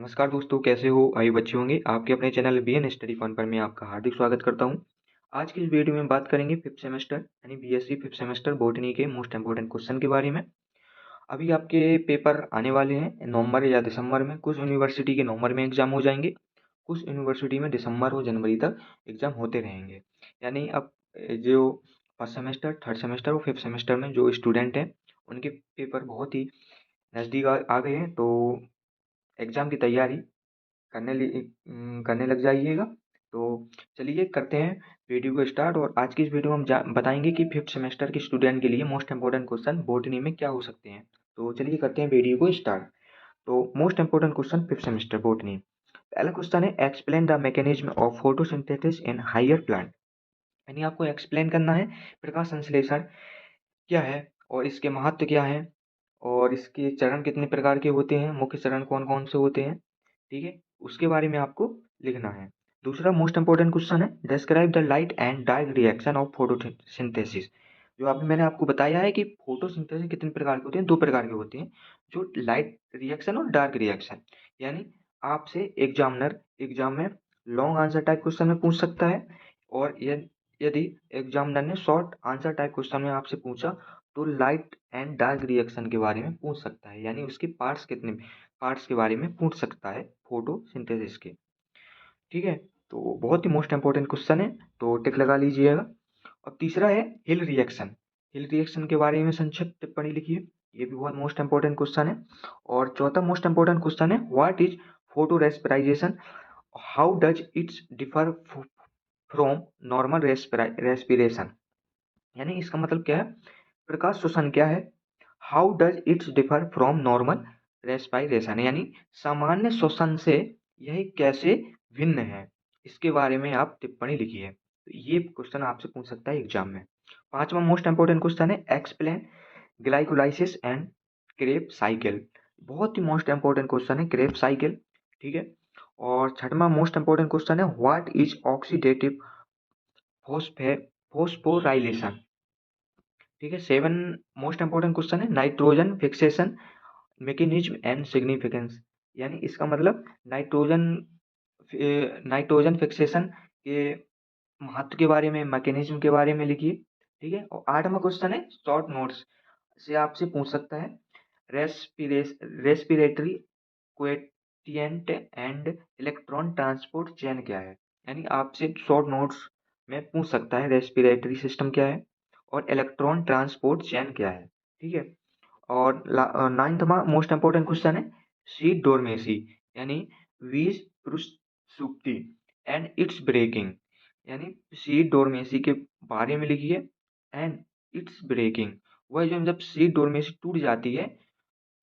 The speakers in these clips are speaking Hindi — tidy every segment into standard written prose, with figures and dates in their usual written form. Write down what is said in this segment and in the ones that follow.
नमस्कार दोस्तों, कैसे हो? आइए बच्चे होंगे आपके अपने चैनल बीएन स्टडी फन पर मैं आपका हार्दिक स्वागत करता हूं। आज की इस वीडियो में बात करेंगे फिफ्थ सेमेस्टर यानी बीएससी फिफ्थ सेमेस्टर बॉटनी के मोस्ट इंपोर्टेंट क्वेश्चन के बारे में। अभी आपके पेपर आने वाले हैं नवंबर या दिसंबर में। कुछ यूनिवर्सिटी के नवंबर में एग्जाम हो जाएंगे, कुछ यूनिवर्सिटी में दिसंबर और जनवरी तक एग्जाम होते रहेंगे। यानी अब जो फर्स्ट सेमेस्टर, थर्ड सेमेस्टर और फिफ्थ सेमेस्टर में जो स्टूडेंट हैं उनके पेपर बहुत ही नज़दीक आ गए हैं, तो एग्ज़ाम की तैयारी करने लग जाइएगा। तो चलिए करते हैं वीडियो को स्टार्ट। और आज की इस वीडियो में हम बताएंगे कि फिफ्थ सेमेस्टर के स्टूडेंट के लिए मोस्ट इंपॉर्टेंट क्वेश्चन बॉटनी में क्या हो सकते हैं। तो चलिए करते हैं वीडियो को स्टार्ट। तो most important question fifth semester botany. पहला क्वेश्चन है explain the mechanism of photosynthesis in higher plant. यानी आपको एक्सप्लेन करना है प्रकाश संश्लेषण क्या है और इसके महत्व क्या है और इसके चरण कितने प्रकार के होते हैं, मुख्य चरण कौन कौन से होते हैं, ठीक है, उसके बारे में आपको लिखना है। दूसरा मोस्ट इंपॉर्टेंट क्वेश्चन है describe the light and dark reaction of photosynthesis. जो अभी मैंने आपको बताया है कि फोटोसिंथेसिस कितने प्रकार के होते हैं, दो प्रकार के होते हैं, जो लाइट रिएक्शन और डार्क रिएक्शन। यानी आपसे एग्जामिनर एग्जाम में लॉन्ग आंसर टाइप क्वेश्चन में पूछ सकता है, और यदि एग्जामिनर ने शॉर्ट आंसर टाइप क्वेश्चन में आपसे पूछा तो लाइट एंड डार्क रिएक्शन के बारे में पूछ सकता है, यानी उसके पार्ट्स कितने पार्ट्स के बारे में पूछ सकता है फोटोसिंथेसिस के। ठीक है, तो बहुत ही मोस्ट इंपॉर्टेंट क्वेश्चन है, तो टिक लगा लीजिएगा। और तीसरा है हिल रिएक्शन। हिल रिएक्शन के बारे में संक्षिप्त टिप्पणी लिखिए, ये भी बहुत मोस्ट इंपॉर्टेंट क्वेश्चन है। और चौथा मोस्ट इंपॉर्टेंट क्वेश्चन है what is photorespiration, how does its differ from normal respiration. यानी इसका मतलब क्या है, प्रकाश श्वसन क्या है, how does its differ from normal respiration, यानी सामान्य श्वसन से यह कैसे भिन्न है, इसके बारे में आप टिप्पणी लिखिए। तो ये क्वेश्चन आपसे पूछ सकता है एग्जाम में। पांचवा मोस्ट इंपॉर्टेंट क्वेश्चन है explain glycolysis and Krebs cycle. बहुत ही मोस्ट इंपॉर्टेंट क्वेश्चन है क्रेब साइकिल। ठीक है, और छठवां मोस्ट इंपॉर्टेंट क्वेश्चन है व्हाट इज ऑक्सीडेटिव फोस्फोराइलेशन। ठीक है, सेवन मोस्ट इंपॉर्टेंट क्वेश्चन है nitrogen fixation mechanism and significance. यानी इसका मतलब नाइट्रोजन फिक्सेशन के महत्व के बारे में, मैकेनिज्म के बारे में लिखिए। ठीक है, और आठवां क्वेश्चन है शॉर्ट नोट्स से आपसे पूछ सकता है respiratory quotient and electron transport chain क्या है। यानी आपसे शॉर्ट नोट्स में पूछ सकता है रेस्पिरेटरी सिस्टम क्या है और इलेक्ट्रॉन ट्रांसपोर्ट चेन क्या है। ठीक है, और नाइन्थवा मोस्ट इंपॉर्टेंट क्वेश्चन है सीड डोरमेसी, यानी बीज प्रसुप्ति एंड इट्स ब्रेकिंग। यानी सीड डोरमेसी के बारे में लिखिए एंड इट्स ब्रेकिंग। वह जो जब सीड डोरमेसी टूट जाती है,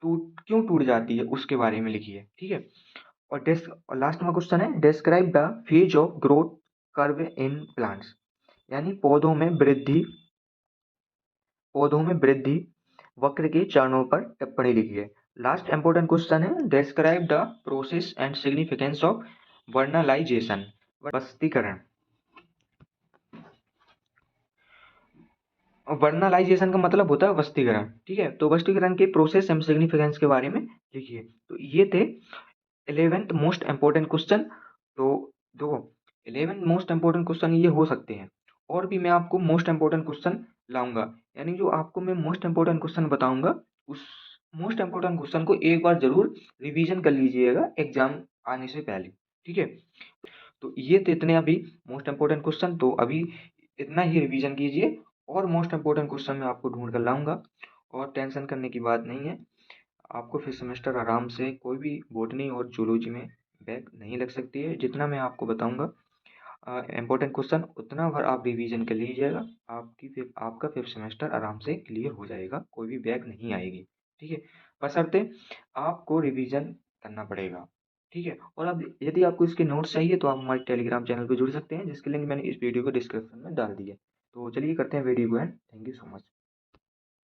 टूट क्यों टूट जाती है उसके बारे में लिखिए। ठीक है, और लास्ट में क्वेश्चन है describe the phase of growth curve in plants. यानी पौधों में वृद्धि वक्र के चरणों पर टिप्पणी लिखिए। लास्ट इंपॉर्टेंट क्वेश्चन है describe the process and significance of vernalization, वस्तीकरण। वर्नलाइजेशन का मतलब होता है वस्तीकरण। ठीक है, तो वस्तीकरण के प्रोसेस एंड सिग्निफिकेंस के बारे में लिखिए। तो ये थे 11th मोस्ट इंपॉर्टेंट क्वेश्चन। तो दो 11th मोस्ट इंपॉर्टेंट क्वेश्चन ये हो सकते हैं, और भी मैं आपको मोस्ट इंपॉर्टेंट क्वेश्चन लाऊंगा। यानी जो आपको मैं मोस्ट इंपॉर्टेंट क्वेश्चन बताऊंगा उस मोस्ट इंपॉर्टेंट क्वेश्चन को एक बार जरूर रिवीजन कर लीजिएगा एग्जाम आने से पहले। ठीक है, तो ये थे इतने अभी मोस्ट इंपॉर्टेंट क्वेश्चन, तो अभी इतना ही रिवीजन कीजिए और मोस्ट इंपॉर्टेंट क्वेश्चन मैं आपको ढूंढ कर लाऊंगा। और टेंशन करने की बात नहीं है, आपको फिर सेमेस्टर आराम से कोई भी बॉटनी और जूलॉजी में बैक नहीं लग सकती है। जितना मैं आपको बताऊंगा इम्पोर्टेंट क्वेश्चन उतना भर आप रिवीजन कर लीजिएगा, आपका फिफ्थ सेमेस्टर आराम से क्लियर हो जाएगा, कोई भी बैक नहीं आएगी। ठीक है, बशर्ते आपको रिवीजन करना पड़ेगा। ठीक है, और अब यदि आपको इसके नोट्स चाहिए तो आप हमारे टेलीग्राम चैनल पर जुड़ सकते हैं, जिसकी लिंक मैंने इस वीडियो को डिस्क्रिप्शन में डाल दी है। तो चलिए करते हैं वीडियो को and thank you so much.